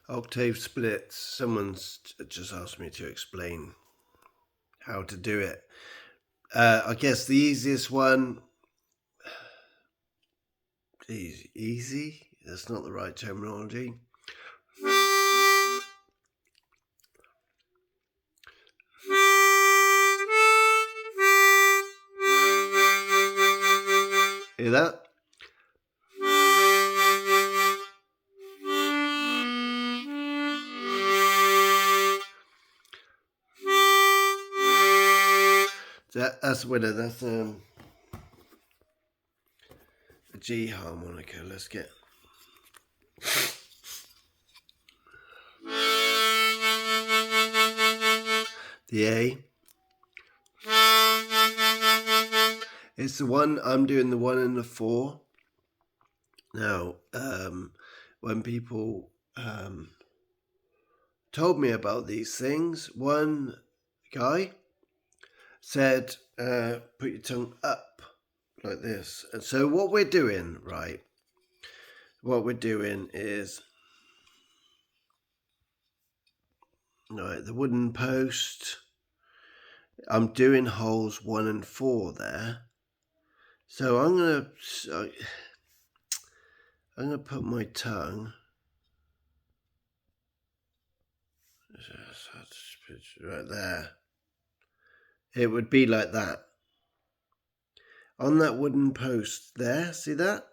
Octave splits. Someone's just asked me to explain how to do it. I guess the easiest one, easy, that's not the right terminology. Hear that? That's winner. That's a G harmonica. Let's get the A. It's the one, I'm doing the 1 and the 4. Now, when people told me about these things, one guy said, put your tongue up like this. And so what we're doing, right, what we're doing is, right, the wooden post, I'm doing holes 1 and 4 there. So I'm gonna put my tongue right there. It would be like that. On that wooden post there, see that?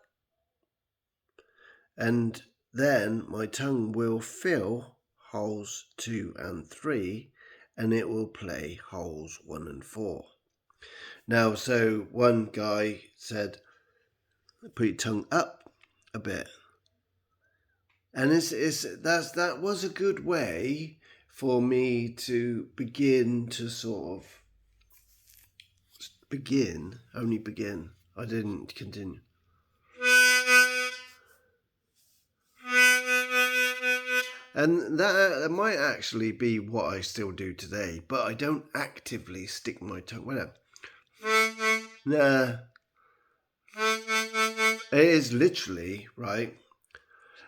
And then my tongue will fill holes 2 and 3, and it will play holes 1 and 4. Now, so one guy said, put your tongue up a bit. And that was a good way for me to begin to sort of only begin. I didn't continue. And that might actually be what I still do today, but I don't actively stick my tongue. Whatever. Nah. It is literally, right?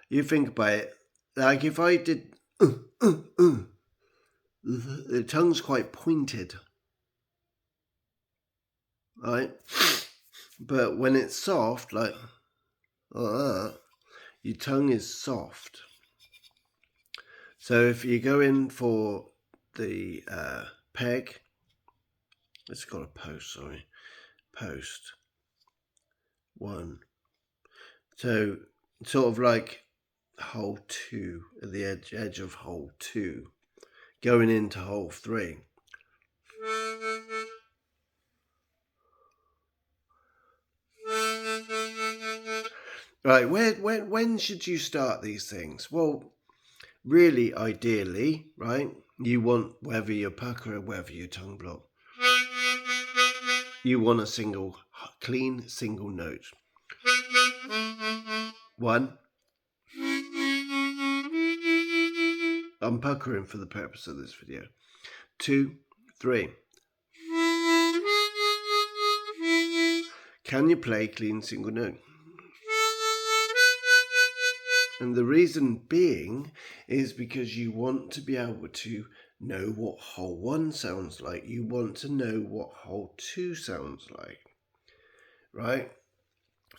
You think about it, like if I did, the tongue's quite pointed, right? But when it's soft, like that, your tongue is soft. So if you go in for the peg, it's got a post, sorry, post 1. So sort of like hole 2 at the edge of hole 2, going into hole 3. Right, when should you start these things? Well, really, ideally, right, you want, whether you're pucker or whether you're tongue block, you want a clean single note. 1. I'm puckering for the purpose of this video. 2, 3. Can you play clean single note? And the reason being is because you want to be able to know what hole 1 sounds like. You want to know what hole 2 sounds like, right?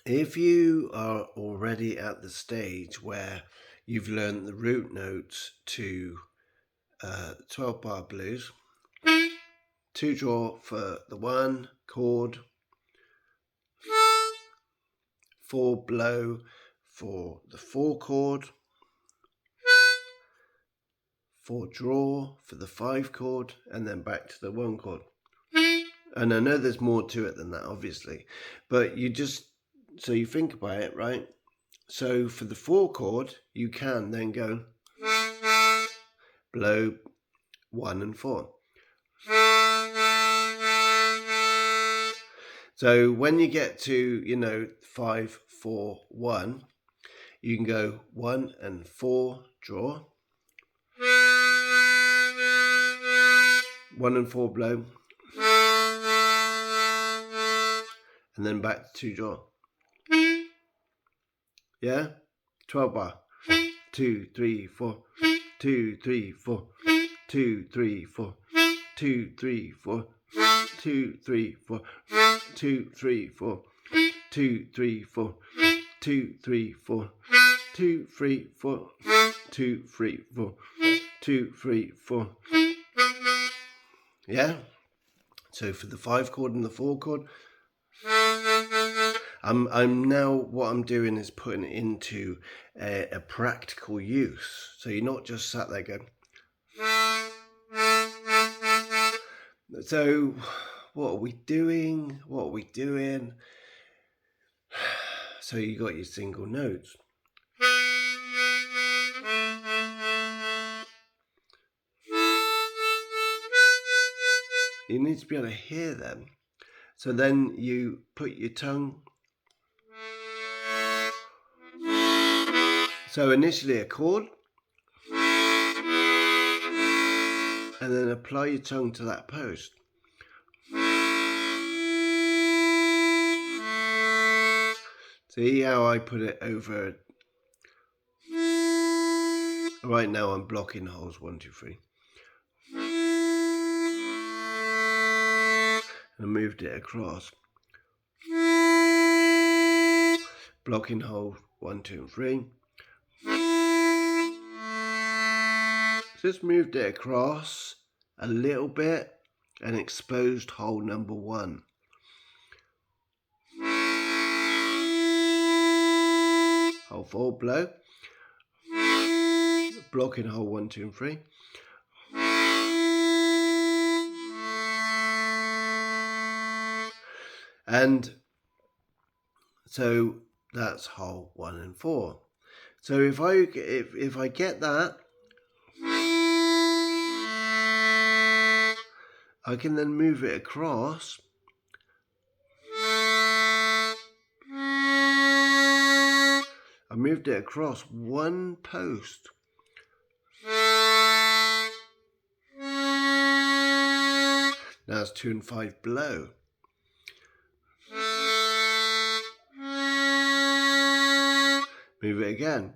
If you are already at the stage where you've learned the root notes to 12-bar blues, 2 draw for the 1 chord, 4 blow for the 4 chord, 4 draw for the 5 chord, and then back to the 1 chord. And I know there's more to it than that, obviously, but so you think about it, right? So for the 4 chord, you can then go blow 1 and 4. So when you get to, 5, 4, 1, you can go 1 and 4, draw, 1 and 4 blow, and then back to 2 draw. Yeah? 12 bar. 2, 3, 4, 2, 3, 4, 2, 3, 4, 2, 3, 4, 2, 3, 4, 2, 3, 4, 2, 3, 4, 2, 3, 4, 2, 3, 4, 2, 3, 4, 2, 3, 4. Yeah. So for the 5 chord and the 4 chord, I'm now, what I'm doing is putting it into a practical use. So you're not just sat there going. So what are we doing? What are we doing? So you got your single notes. You need to be able to hear them. So then you put your tongue. So initially a chord. And then apply your tongue to that post. See how I put it over. Right now I'm blocking holes 1, 2, 3. And I moved it across. Blocking hole 1, 2, and 3. Just moved it across a little bit and exposed hole number 1. Hole 4, blow. Blocking hole 1, 2, and 3. And so that's hole 1 and 4. So if I get that, I can then move it across. I moved it across 1 post. Now it's 2 and 5 blow. Move it again.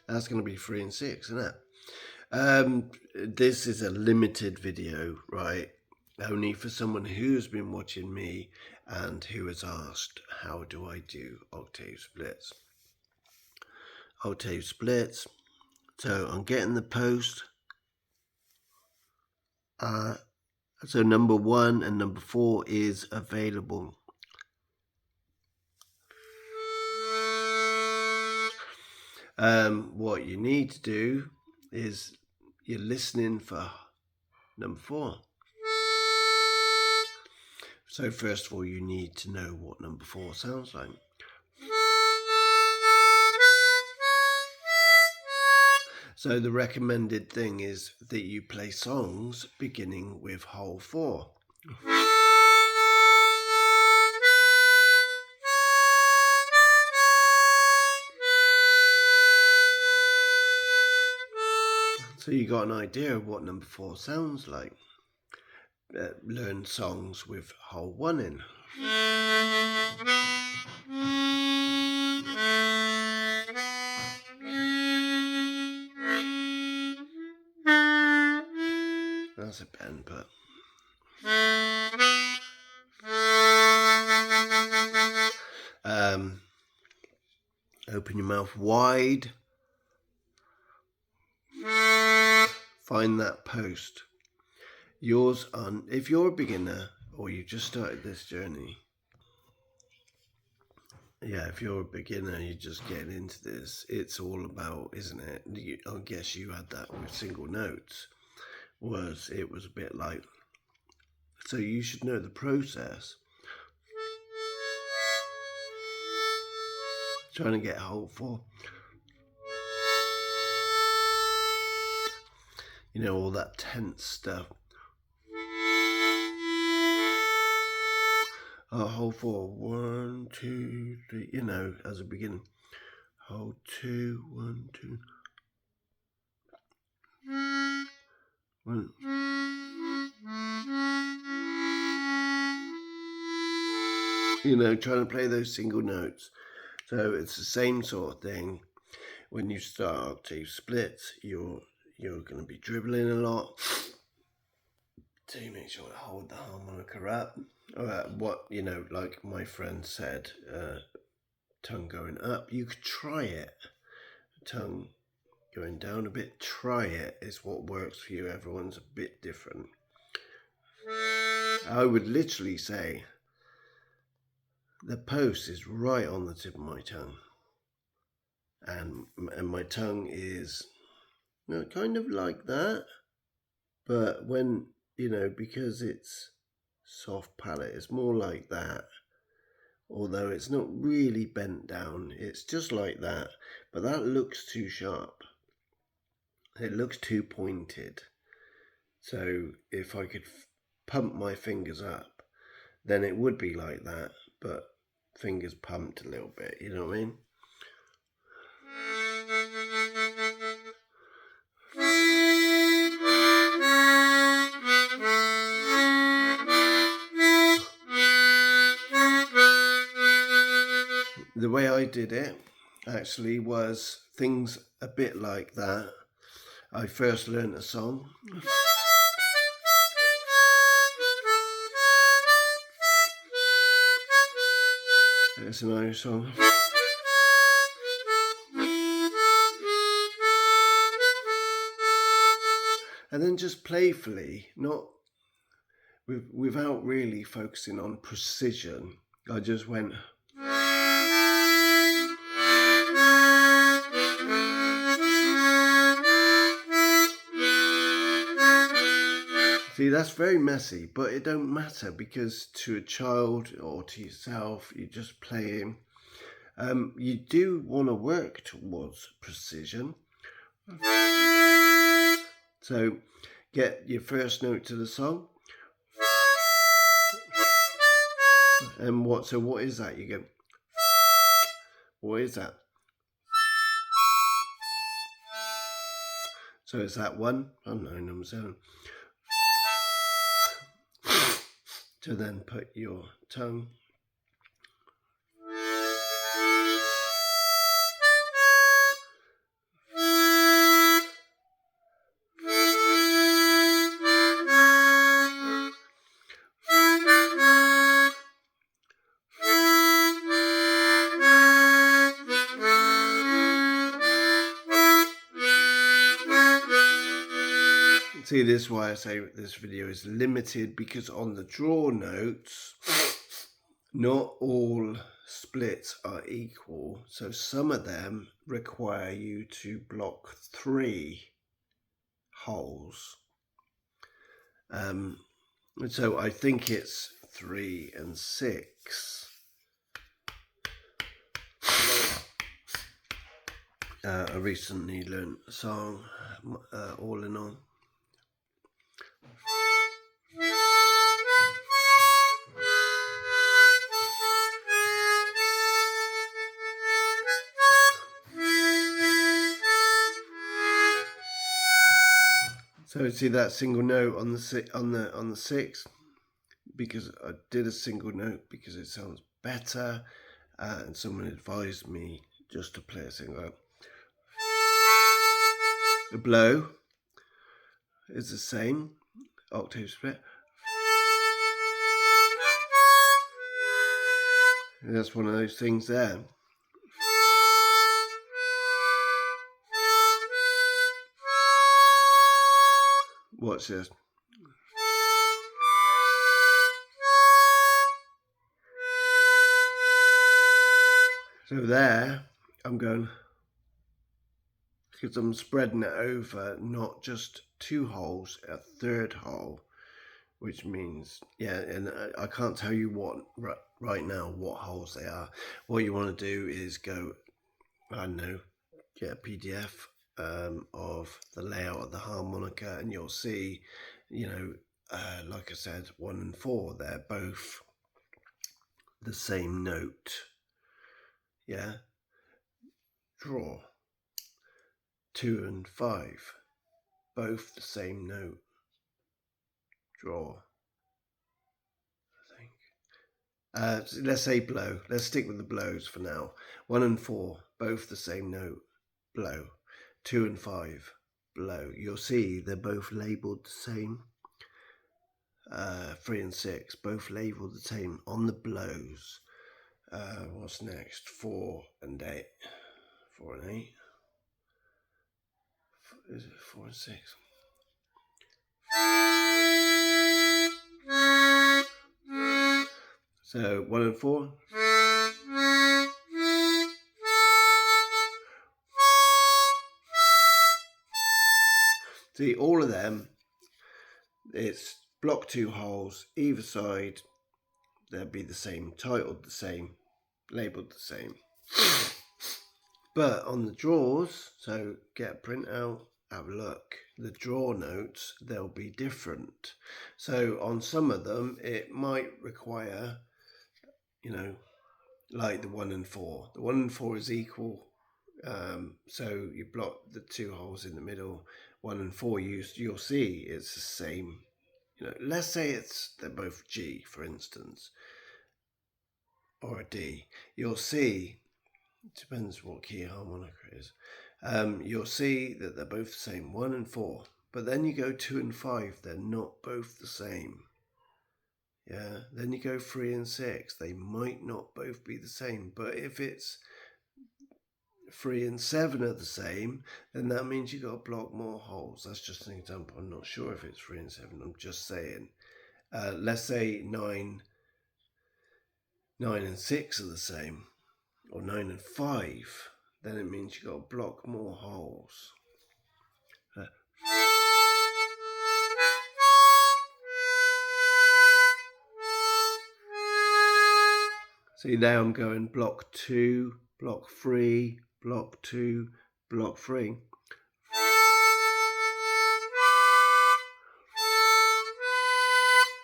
That's going to be 3 and 6, isn't it? This is a limited video, right? Only for someone who's been watching me and who has asked, how do I do octave splits? Octave splits. So I'm getting the post. So number 1 and number 4 is available. What you need to do is you're listening for number 4. So first of all, you need to know what number 4 sounds like. So the recommended thing is that you play songs beginning with hole 4. So you got an idea of what number 4 sounds like. Learn songs with hole 1 in. That's a bend, but open your mouth wide. Find that post. Yours on, if you're a beginner or you just started this journey, yeah, if you're a beginner, you're just getting into this, it's all about, isn't it? I guess you had that with single notes. It was a bit like, so you should know the process. Trying to get hole 4. You know, all that tense stuff. Hole 4, 1, 2, 3, you know, as a beginning. Hole 2, 1, 2. 1. you know, trying to play those single notes. So it's the same sort of thing. When you start octave splits, you're going to be dribbling a lot. So you make sure to hold the harmonica up. What, you know, like my friend said, tongue going up. You could try it. Tongue going down a bit. Try it. Is what works for you. Everyone's a bit different. I would literally say the post is right on the tip of my tongue. And my tongue is, you know, kind of like that. But when, you know, because it's soft palate, it's more like that. Although it's not really bent down, it's just like that. But that looks too sharp. It looks too pointed. So if I could pump my fingers up, then it would be like that. But fingers pumped a little bit, you know what I mean? The way I did it actually was things a bit like that. I first learned a song. It's an Irish song. And then just playfully, not without really focusing on precision, I just went. See, that's very messy, but it don't matter because to a child or to yourself, you're just playing. You do want to work towards precision. So get your first note to the song. And what is that? You go, what is that? So it's that one. I don't know, number 7. To then put your tongue. See, this is why I say this video is limited, because on the draw notes, not all splits are equal. So some of them require you to block 3 holes. So I think it's 3 and 6. I recently learned a song, all in all. So see that single note on the 6, because I did a single note because it sounds better, and someone advised me just to play a single note. The blow is the same octave split. And that's one of those things there. Watch this. So there, I'm going, because I'm spreading it over, not just 2 holes, a 3rd hole, which means, yeah, and I can't tell you what right now what holes they are. What you want to do is go, I don't know, get a PDF of the layout of the harmonica, and you'll see, you know, like I said, 1 and 4, they're both the same note. Yeah. Draw. 2 and 5, both the same note. Draw. I think. let's say blow. Let's stick with the blows for now. 1 and 4, both the same note, blow. 2 and 5, blow. You'll see they're both labelled the same. 3 and 6, both labelled the same on the blows. What's next? 4 and 8. 4 and 8. Is it 4 and 6? So 1 and 4. See, all of them, it's block 2 holes either side. They'll be the same, titled the same, labelled the same. But on the drawers, so get a print out, have a look. The draw notes, they'll be different. So on some of them, it might require, like the 1 and 4. The 1 and 4 is equal. So you block the 2 holes in the middle. 1 and 4, you'll see it's the same. Let's say they're both G, for instance, or a D. You'll see, it depends what key harmonica it is. You'll see that they're both the same, 1 and 4. But then you go 2 and 5, they're not both the same. Yeah. Then you go 3 and 6, they might not both be the same. But if it's 3 and 7 are the same, then that means you got to block more holes. That's just an example. I'm not sure if it's 3 and 7. I'm just saying. Let's say 9 and 6 are the same, or 9 and 5. Then it means you got to block more holes. See, now I'm going block 2, block 3, block 2, block 3.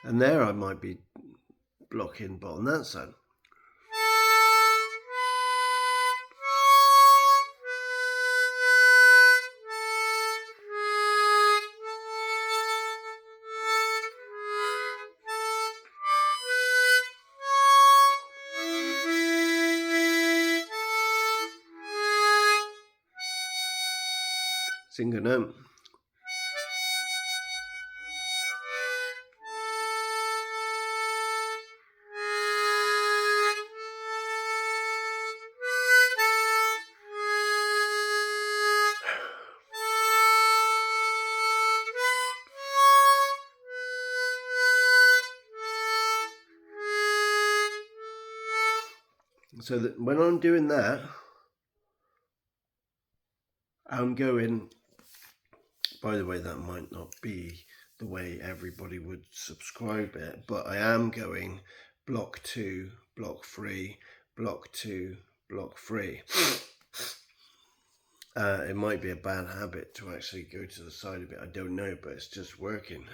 And there I might be blocking, but on that side. Single note. So that when I'm doing that, I'm going, by the way, that might not be the way everybody would subscribe it, but I am going block 2, block 3, block 2, block 3. It might be a bad habit to actually go to the side of it, I don't know, but it's just working.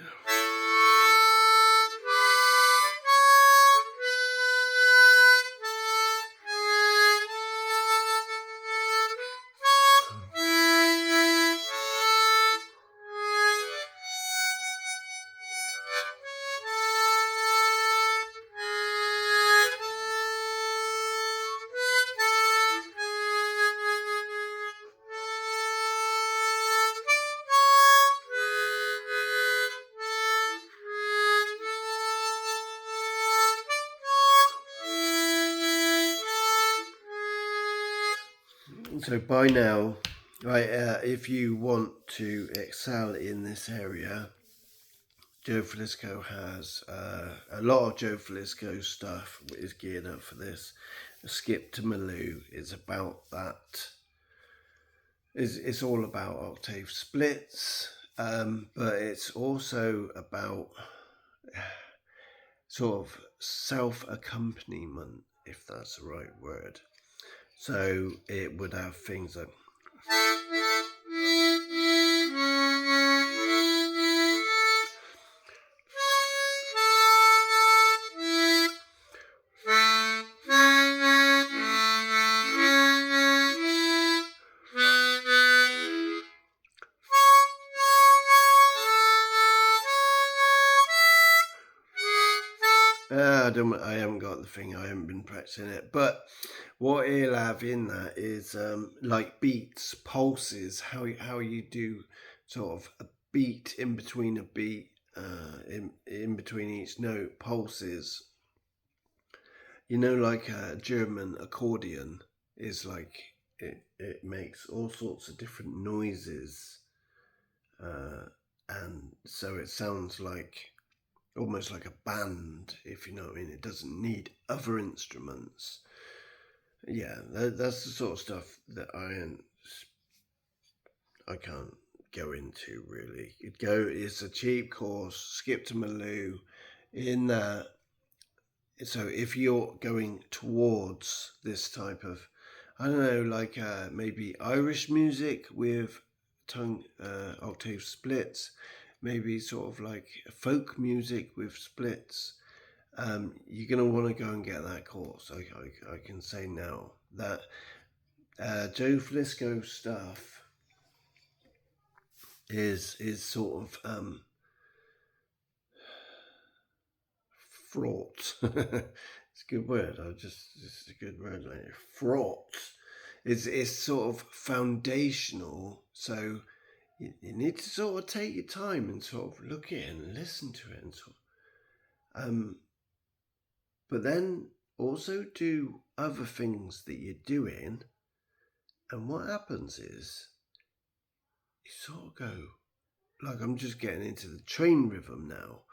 So by now, right, if you want to excel in this area, Joe Flisco has a lot of Joe Flisco stuff is geared up for this. Skip to Maloo is about that. It's all about octave splits, but it's also about sort of self-accompaniment, if that's the right word. So it would have things like I haven't got the thing. I haven't been practicing it. But what he'll have in that is like beats, pulses. How you do sort of a beat in between a beat, in between each note, pulses. You know, like a German accordion is like it makes all sorts of different noises, and so it sounds like almost like a band, if you know what I mean. It doesn't need other instruments. Yeah, that's the sort of stuff that I can't go into really. It's a cheap course. Skip to Malou in that. So if you're going towards this type of, I don't know, like maybe Irish music with tongue octave splits, maybe sort of like folk music with splits, you're going to want to go and get that course. I can say now that Joe Flisco stuff is sort of fraught. It's a good word. It's a good word. Like fraught. It's sort of foundational. So you need to sort of take your time and sort of look at it and listen to it and sort of, but then also do other things that you're doing. And what happens is you sort of go, like I'm just getting into the train rhythm now.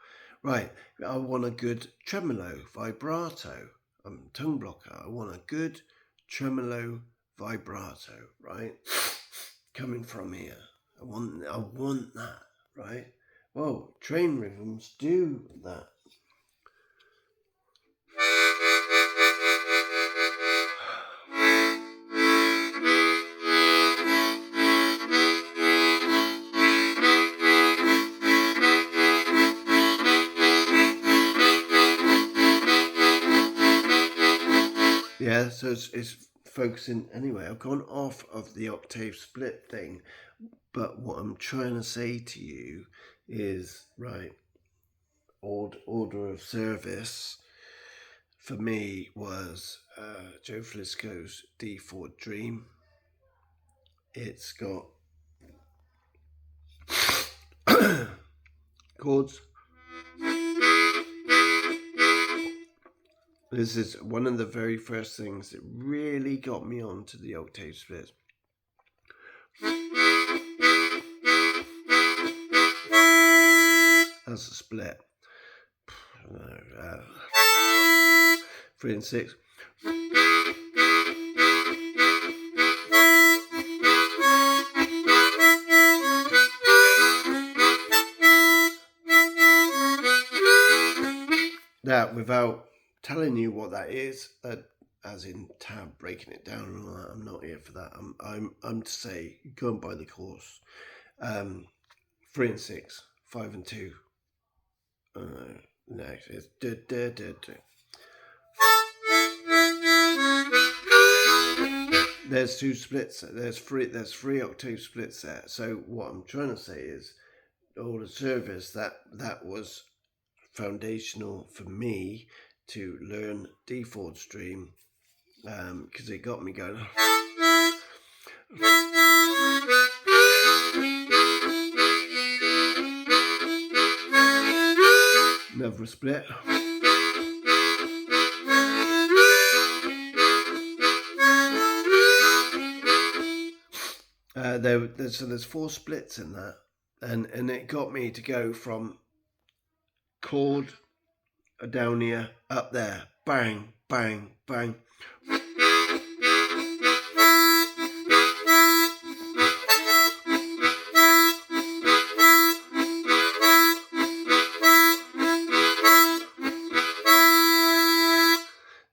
Right, I want a good tremolo, vibrato. I'm tongue blocker. I want a good tremolo, vibrato, right? Coming from here. I want that, right? Well, train rhythms do that. Yeah, so it's focusing. Anyway, I've gone off of the octave split thing, but what I'm trying to say to you is, right, order of service for me was Joe Flisco's D4 Dream. It's got chords. This is one of the very first things that really got me onto the octave split. That's a split. 3 and 6. That without telling you what that is, as in tab breaking it down and all that. I'm not here for that. I'm to say go and buy the course. 3 and 6, 5 and 2. Next is There's 2 splits. There's 3 octave splits there. So what I'm trying to say is, all the service that was foundational for me to learn D4 Stream, because it got me going. Another split. So there's 4 splits in that, and it got me to go from chord down here, up there, bang, bang, bang.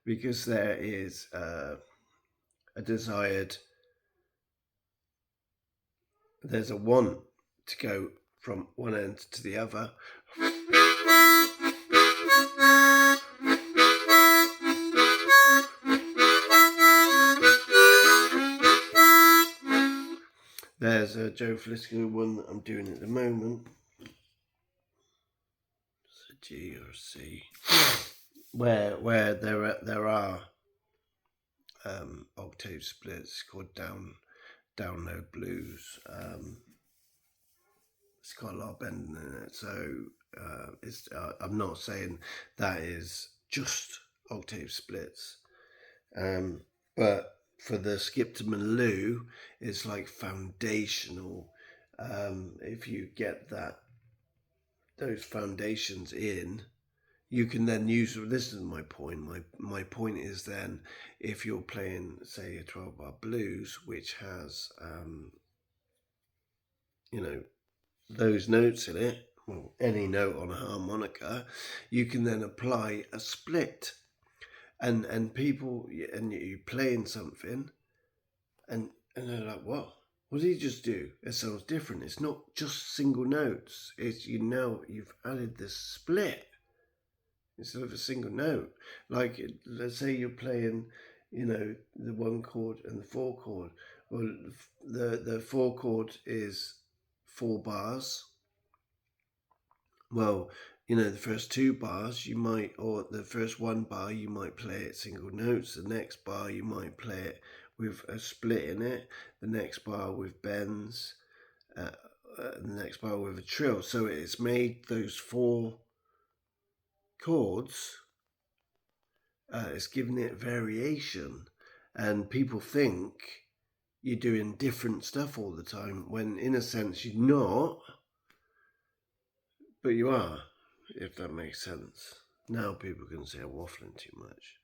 Because there is a desired, there's a want to go from one end to the other. There's a Joe Flisco one that I'm doing at the moment. It's a G or a C. where there are octave splits called down low blues. It's got a lot of bending in it, so I'm not saying that is just octave splits, but for the skip to Maloo, it's like foundational. If you get those foundations in, you can then use. This is my point. My point is then, if you're playing, say, a 12-bar blues, which has those notes in it, well, any note on a harmonica, you can then apply a split, and people, and you playing something, and they're like, what did he just do? It sounds different. It's not just single notes. It's you've added this split instead of a single note. Like, let's say you're playing, the 1 chord and the 4 chord. Well, the 4 chord is 4 bars. Well, the first 2 bars you might, or the first 1 bar you might play it single notes. The next bar you might play it with a split in it. The next bar with bends. The next bar with a trill. So it's made those 4 chords. It's giving it variation, and people think you're doing different stuff all the time, when in a sense you're not, but you are, if that makes sense. Now people can say I'm waffling too much,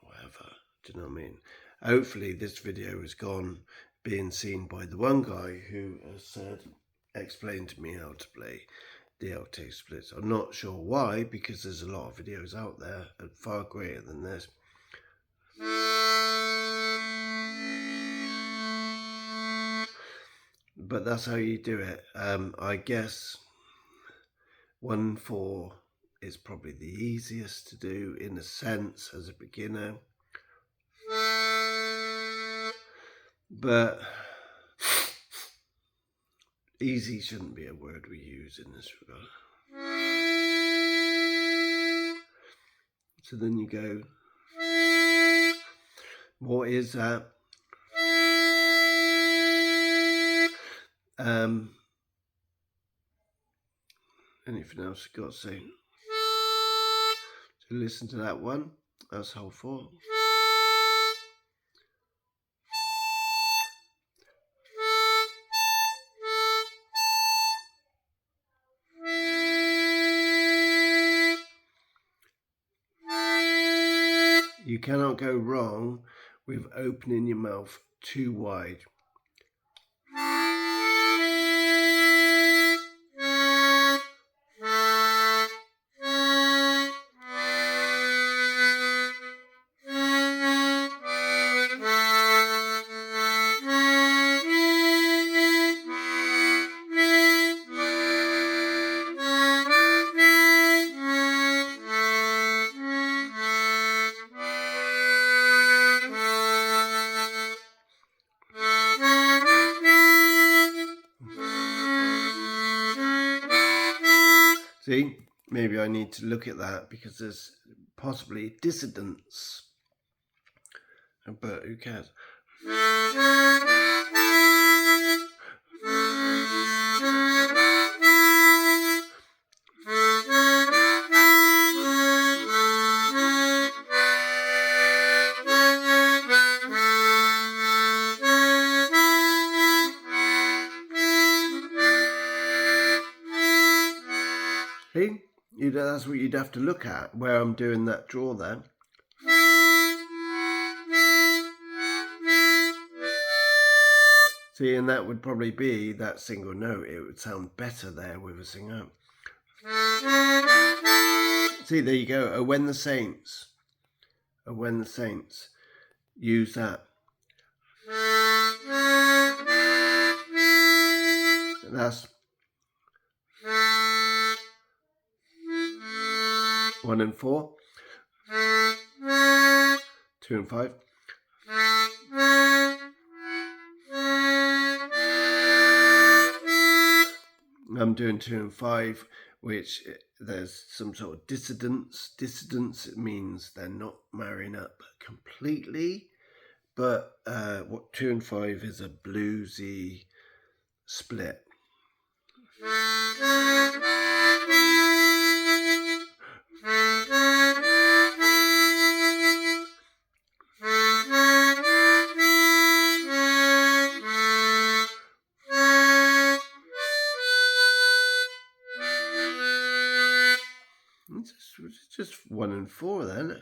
whatever. Do you know what I mean? Hopefully this video has gone being seen by the one guy who has explained to me how to play the octave splits. I'm not sure why, because there's a lot of videos out there far greater than this. But that's how you do it. I guess 1/4 is probably the easiest to do in a sense as a beginner. But easy shouldn't be a word we use in this regard. So then you go, what is that? Anything else you've got to say? So listen to that one. That's hole 4. You cannot go wrong with opening your mouth too wide. See, maybe I need to look at that, because there's possibly dissonance. But who cares? See, that's what you'd have to look at, where I'm doing that draw there. See, and that would probably be that single note. It would sound better there with a single note. See, there you go. Oh, when the saints. Oh, when the saints. Use that. That's 1 and 4. 2 and 5. I'm doing 2 and 5 which there's some sort of dissonance. Dissonance means they're not marrying up completely, but what 2 and 5 is a bluesy split. It's just 1 and 4 then.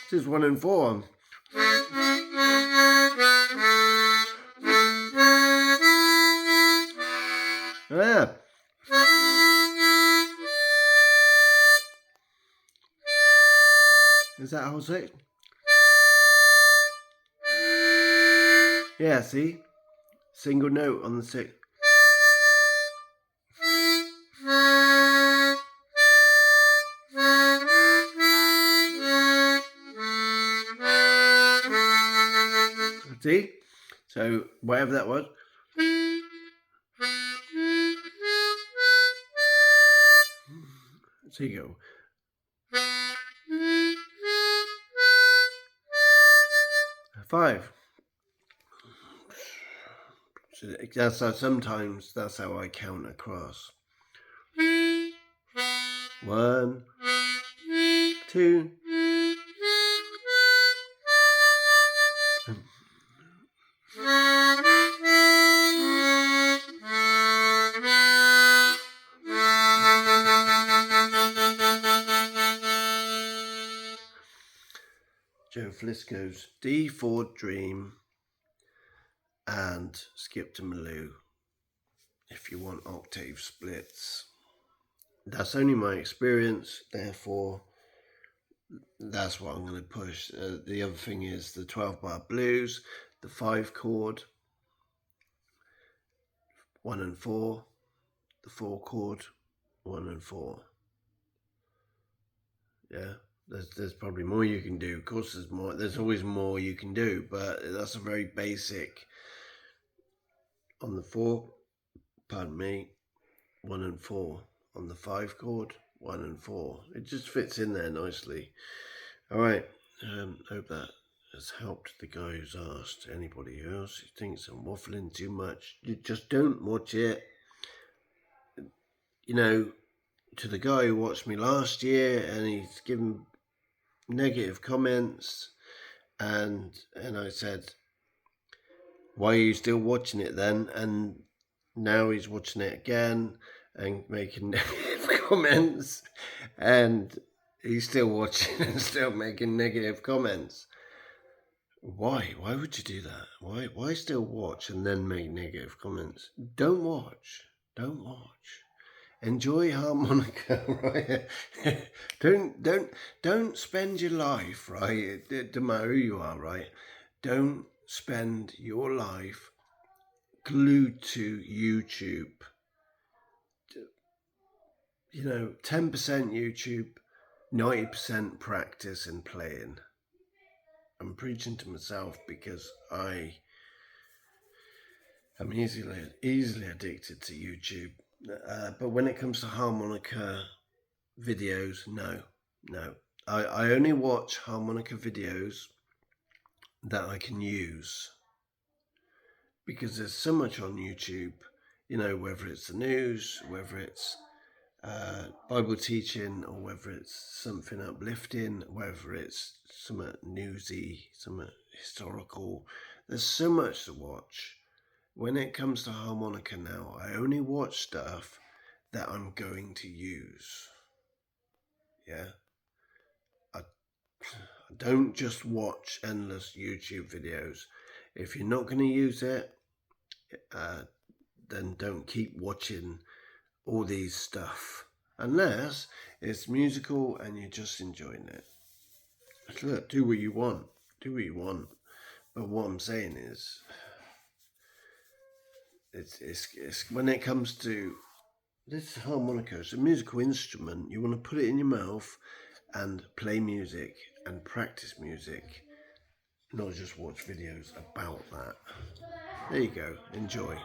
Just 1 and 4. Yeah. Is that whole 6? Yeah, see? Single note on the 6. See? So, whatever that was. So you go. 5. So that's how, sometimes that's how I count across. 1, 2. Joe Flisco's D4 Dream and Skip to Malou if you want octave splits. That's only my experience, therefore that's what I'm going to push. The other thing is the 12-bar blues, the 5 chord, 1 and 4, the 4 chord, 1 and 4. Yeah, there's probably more you can do. Of course, there's always more you can do, but that's a very basic. On the 4, pardon me, 1 and 4. On the 5 chord, 1 and 4. It just fits in there nicely. All right, hope that has helped the guy who's asked. Anybody else who thinks I'm waffling too much, you just don't watch it. You know, to the guy who watched me last year and he's given negative comments, and I said, why are you still watching it then? And now he's watching it again and making negative comments, and he's still watching and still making negative comments. Why would you do that? Why still watch and then make negative comments? Don't watch. Enjoy harmonica, right? don't spend your life, right? It doesn't matter who you are, right? Don't spend your life glued to YouTube. 10% YouTube, 90% practice and playing. I'm preaching to myself because I am easily addicted to YouTube. But when it comes to harmonica videos, no. I only watch harmonica videos that I can use, because there's so much on YouTube, whether it's the news, whether it's Bible teaching, or whether it's something uplifting, whether it's something newsy, something historical. There's so much to watch. When it comes to harmonica now, I only watch stuff that I'm going to use. Yeah. I don't just watch endless YouTube videos. If you're not going to use it, then don't keep watching all these stuff, unless it's musical and you're just enjoying it. Look, do what you want. But what I'm saying is, it's when it comes to this harmonica, it's a musical instrument. You want to put it in your mouth and play music and practice music. not just watch videos about that. There you go, enjoy.